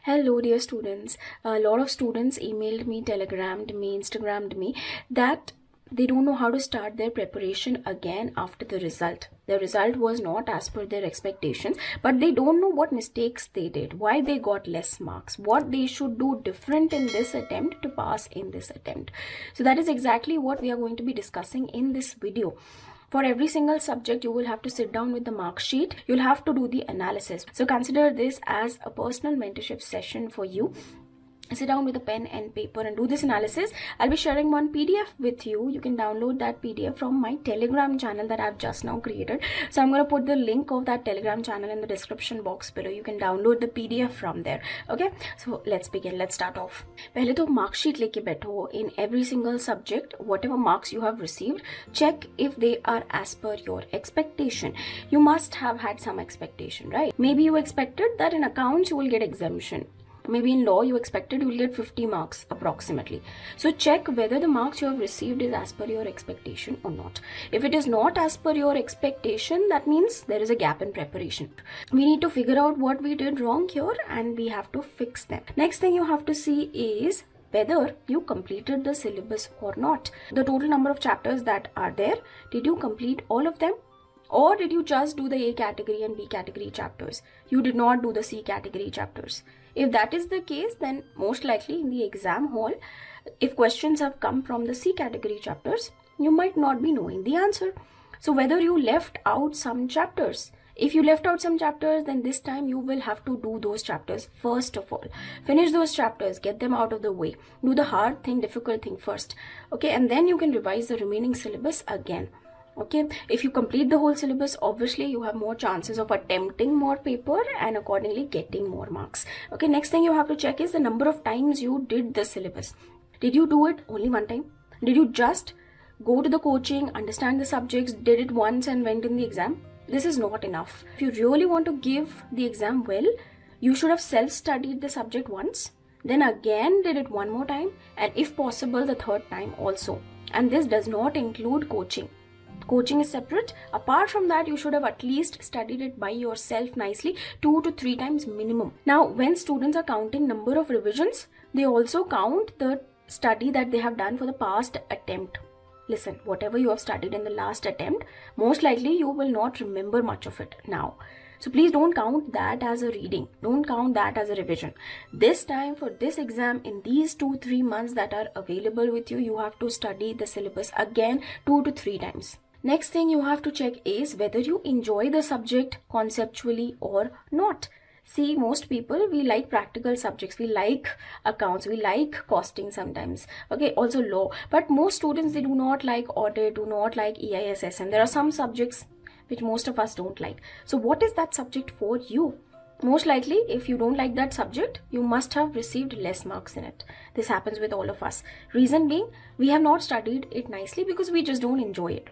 Hello, dear students. A lot of students emailed me, telegrammed me, Instagrammed me that they don't know how to start their preparation again after the result. The result was not as per their expectations, but they don't know what mistakes they did, why they got less marks, what they should do different in this attempt to pass in this attempt. So that is exactly what we are going to be discussing in this video. For every single subject, you will have to sit down with the mark sheet. You'll have to do the analysis. So consider this as a personal mentorship session for you. Sit down with a pen and paper and do this analysis. I'll be sharing one PDF with you. You can download that PDF from my Telegram channel that I've just now created. So I'm going to put the link of that Telegram channel in the description box below. You can download the PDF from there. Okay, so let's begin. Let's start off. पहले तो mark sheet लेके बैठो. In every single subject, whatever marks you have received, check if they are as per your expectation. You must have had some expectation, right? Maybe you expected that in accounts you will get exemption. Maybe in law you expected you will get 50 marks approximately. So check whether the marks you have received is as per your expectation or not. If it is not as per your expectation, that means there is a gap in preparation. We need to figure out what we did wrong here and we have to fix them. Next thing you have to see is whether you completed the syllabus or not. The total number of chapters that are there, did you complete all of them? Or did you just do the A category and B category chapters? You did not do the C category chapters. If that is the case, then most likely in the exam hall, if questions have come from the C category chapters, you might not be knowing the answer. So whether you left out some chapters, if you left out some chapters, then this time you will have to do those chapters first of all. Finish those chapters, get them out of the way. Do the hard thing, difficult thing first. Okay, and then you can revise the remaining syllabus again. Okay, if you complete the whole syllabus, obviously you have more chances of attempting more paper and accordingly getting more marks. Okay, next thing you have to check is the number of times you did the syllabus. Did you do it only one time? Did you just go to the coaching, understand the subjects, did it once and went in the exam? This is not enough. If you really want to give the exam well, you should have self-studied the subject once, then again did it one more time, and if possible the third time also. And this does not include coaching. Coaching is separate. Apart from that, you should have at least studied it by yourself nicely 2 to 3 times minimum. Now, when students are counting number of revisions, they also count the study that they have done for the past attempt. Listen, whatever you have studied in the last attempt, most likely you will not remember much of it now. So please don't count that as a reading. Don't count that as a revision. This time for this exam, in these 2-3 months that are available with you, you have to study the syllabus again 2 to 3 times. Next thing you have to check is whether you enjoy the subject conceptually or not. See, most people, we like practical subjects. We like accounts. We like costing sometimes. Okay, also law. But most students, they do not like audit, do not like EISS. And there are some subjects which most of us don't like. So what is that subject for you? Most likely, if you don't like that subject, you must have received less marks in it. This happens with all of us. Reason being, we have not studied it nicely because we just don't enjoy it.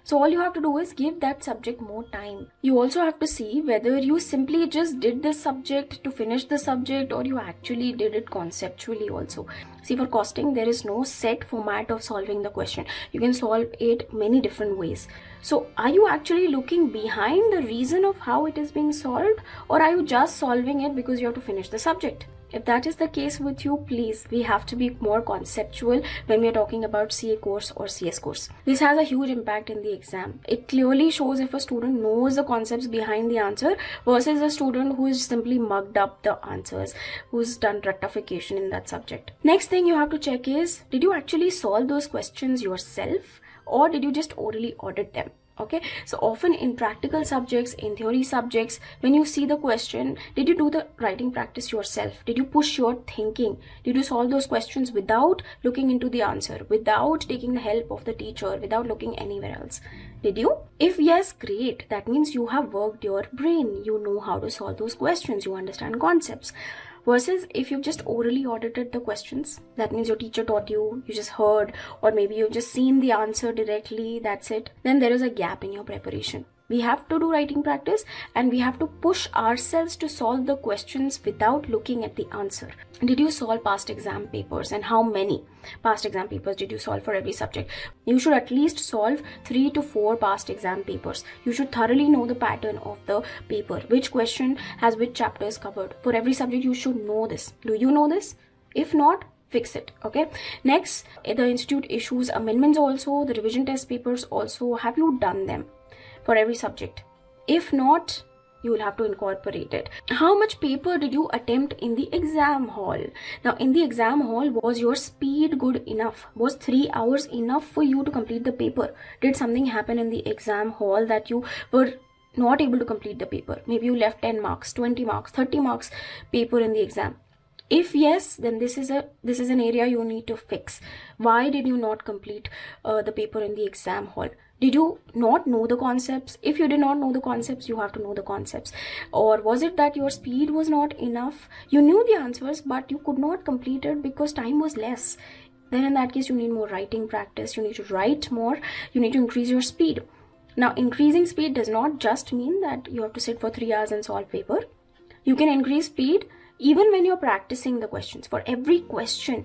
So all you have to do is give that subject more time. You also have to see whether you simply just did this subject to finish the subject or you actually did it conceptually also. See, for costing, there is no set format of solving the question. You can solve it many different ways. So are you actually looking behind the reason of how it is being solved, or are you just solving it because you have to finish the subject? If that is the case with you, please, we have to be more conceptual when we are talking about CA course or CS course. This has a huge impact in the exam. It clearly shows if a student knows the concepts behind the answer versus a student who is simply mugged up the answers, who's done rectification in that subject. Next thing you have to check is, did you actually solve those questions yourself or did you just orally audit them? Okay, so often in practical subjects, in theory subjects, when you see the question, did you do the writing practice yourself? Did you push your thinking? Did you solve those questions without looking into the answer, without taking the help of the teacher, without looking anywhere else? Did you? If yes, great. That means you have worked your brain. You know how to solve those questions. You understand concepts. Versus if you've just orally audited the questions, that means your teacher taught you, you just heard, or maybe you've just seen the answer directly, that's it. Then there is a gap in your preparation. We have to do writing practice, and we have to push ourselves to solve the questions without looking at the answer. Did you solve past exam papers, and how many past exam papers did you solve for every subject? You should at least solve 3 to 4 past exam papers. You should thoroughly know the pattern of the paper, which question has which chapters covered. For every subject, you should know this. Do you know this? If not, fix it. Okay, next, the institute issues amendments also, the revision test papers also. Have you done them for every subject? If not, you will have to incorporate it. How much paper did you attempt in the exam hall? Now, in the exam hall, was your speed good enough? Was 3 hours enough for you to complete the paper? Did something happen in the exam hall that you were not able to complete the paper? Maybe you left 10 marks, 20 marks, 30 marks paper in the exam. If yes, then this is an area you need to fix. Why did you not complete the paper in the exam hall? Did you not know the concepts? If you did not know the concepts, you have to know the concepts. Or was it that your speed was not enough? You knew the answers, but you could not complete it because time was less. Then in that case, you need more writing practice. You need to write more. You need to increase your speed. Now, increasing speed does not just mean that you have to sit for 3 hours and solve paper. You can increase speed even when you're practicing the questions. For every question,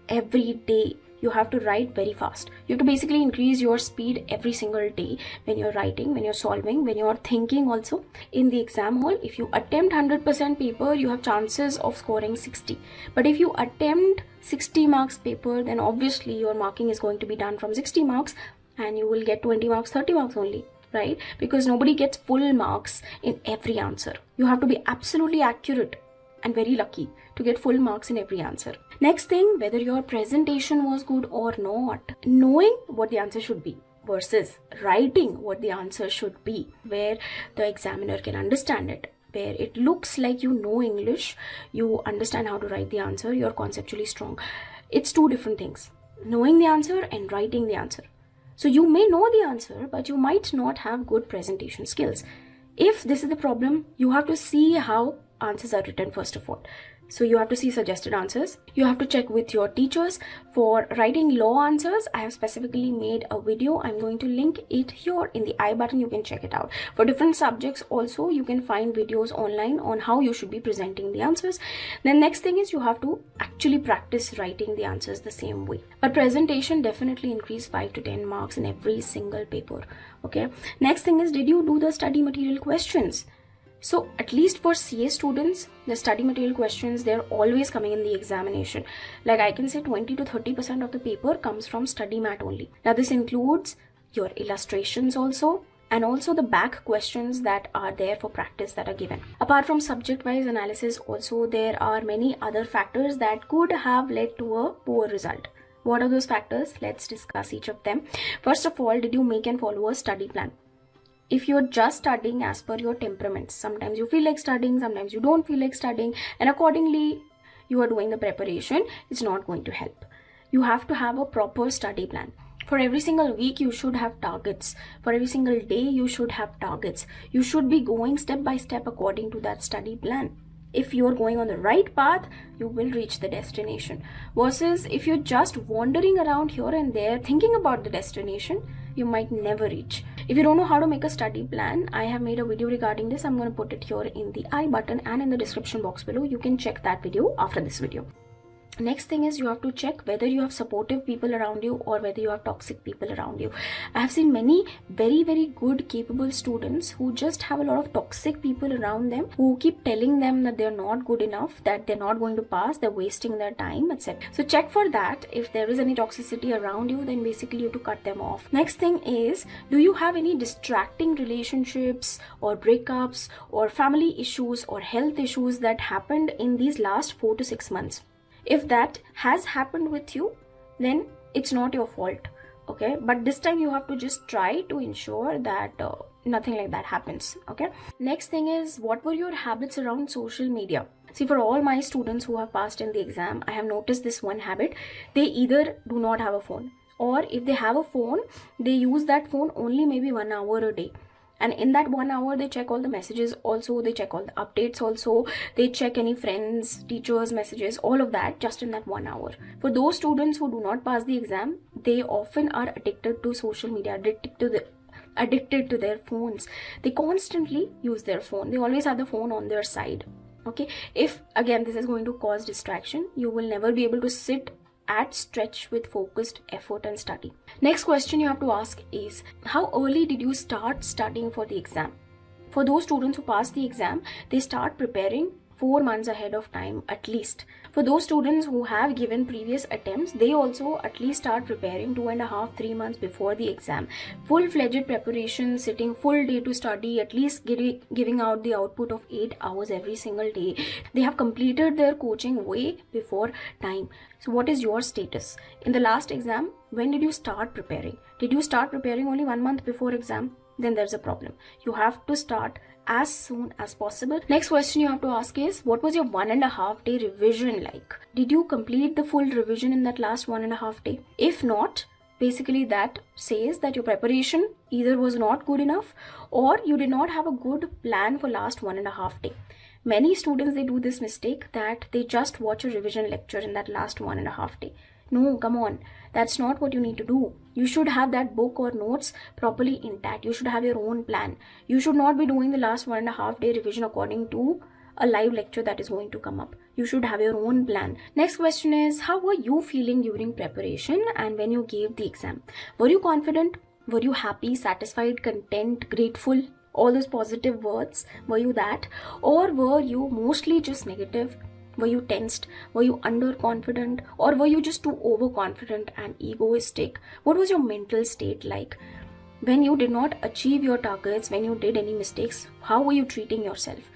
every day, you have to write very fast. You have to basically increase your speed every single day when you're writing, when you're solving, when you're thinking also. In the exam hall, if you attempt 100% paper, you have chances of scoring 60. But if you attempt 60 marks paper, then obviously your marking is going to be done from 60 marks and you will get 20 marks, 30 marks only, right? Because nobody gets full marks in every answer. You have to be absolutely accurate and very lucky to get full marks in every answer. Next thing, whether your presentation was good or not. Knowing what the answer should be versus writing what the answer should be, where the examiner can understand it, where it looks like you know English, you understand how to write the answer, you're conceptually strong. It's two different things, knowing the answer and writing the answer. So you may know the answer, but you might not have good presentation skills. If this is the problem, you have to see how answers are written first of all. So you have to see suggested answers. You have to check with your teachers. For writing law answers, I have specifically made a video. I'm going to link it here in the I button. You can check it out. For different subjects also, you can find videos online on how you should be presenting the answers. Then next thing is you have to actually practice writing the answers the same way. But presentation definitely increase 5 to 10 marks in every single paper. Okay. Next thing is, did you do the study material questions? So at least for CA students, the study material questions, they're always coming in the examination. Like I can say 20 to 30% of the paper comes from study mat only. Now this includes your illustrations also, and also the back questions that are there for practice that are given. Apart from subject-wise analysis also, there are many other factors that could have led to a poor result. What are those factors? Let's discuss each of them. First of all, did you make and follow a study plan? If you're just studying as per your temperaments, sometimes you feel like studying, sometimes you don't feel like studying, and accordingly you are doing the preparation, it's not going to help. You have to have a proper study plan. For every single week, you should have targets. For every single day, you should have targets. You should be going step by step according to that study plan. If you are going on the right path, you will reach the destination. Versus if you're just wandering around here and there thinking about the destination, you might never reach. If you don't know how to make a study plan, I have made a video regarding this. I'm going to put it here in the I button and in the description box below. You can check that video after this video. Next thing is you have to check whether you have supportive people around you or whether you have toxic people around you. I have seen many very, very good, capable students who just have a lot of toxic people around them who keep telling them that they're not good enough, that they're not going to pass, they're wasting their time, etc. So check for that. If there is any toxicity around you, then basically you have to cut them off. Next thing is, do you have any distracting relationships or breakups or family issues or health issues that happened in these last 4 to 6 months? If that has happened with you, then it's not your fault, okay? But this time you have to just try to ensure that nothing like that happens, okay? Next thing is, what were your habits around social media? See, for all my students who have passed in the exam, I have noticed this one habit. They either do not have a phone, or if they have a phone, they use that phone only maybe 1 hour a day. And in that 1 hour, they check all the messages also, they check all the updates also, they check any friends, teachers' messages, all of that just in that 1 hour. For those students who do not pass the exam, they often are addicted to social media, addicted to addicted to their phones. They constantly use their phone. They always have the phone on their side. Okay, if again this is going to cause distraction, you will never be able to sit at stretch with focused effort and study. Next question you have to ask is, how early did you start studying for the exam? For those students who pass the exam, they start preparing 4 months ahead of time at least. For those students who have given previous attempts, they also at least start preparing 2.5-3 months before the exam. Full-fledged preparation, sitting full day to study, at least giving out the output of 8 hours every single day. They have completed their coaching way before time. So what is your status? In the last exam, when did you start preparing? Did you start preparing only 1 month before exam? Then there's a problem. You have to start as soon as possible. Next question you have to ask is, what was your 1.5 day revision like? Did you complete the full revision in that last 1.5 day? If not, basically that says that your preparation either was not good enough or you did not have a good plan for last 1.5 day. Many students, they do this mistake that they just watch a revision lecture in that last 1.5 day. No, come on. That's not what you need to do. You should have that book or notes properly intact. You should have your own plan. You should not be doing the last 1.5 day revision according to a live lecture that is going to come up. You should have your own plan. Next question is, how were you feeling during preparation and when you gave the exam? Were you confident? Were you happy, satisfied, content, grateful? All those positive words, were you that? Or were you mostly just negative? Were you tensed? Were you underconfident? Or were you just too overconfident and egoistic? What was your mental state like? When you did not achieve your targets, when you did any mistakes, how were you treating yourself?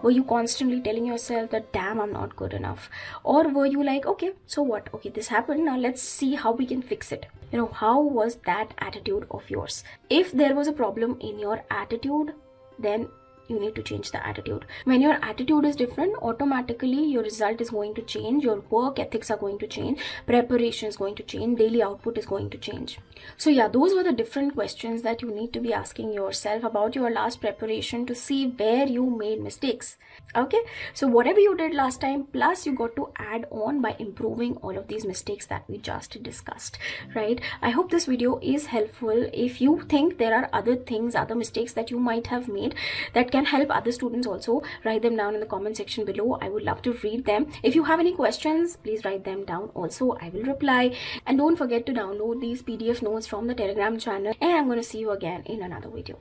Were you constantly telling yourself that, damn, I'm not good enough? Or were you like, okay, so what? Okay, this happened. Now let's see how we can fix it. How was that attitude of yours? If there was a problem in your attitude, then you need to change the attitude. When your attitude is different, automatically your result is going to change, your work ethics are going to change, preparation is going to change, daily output is going to change. So yeah, those were the different questions that you need to be asking yourself about your last preparation to see where you made mistakes. Okay, so whatever you did last time, plus you got to add on by improving all of these mistakes that we just discussed, right? I hope this video is helpful. If you think there are other things, other mistakes that you might have made that can help other students also, write them down in the comment section below. I would love to read them. If you have any questions, please write them down also. I will reply. And don't forget to download these PDF notes from the Telegram channel. And I'm going to see you again in another video.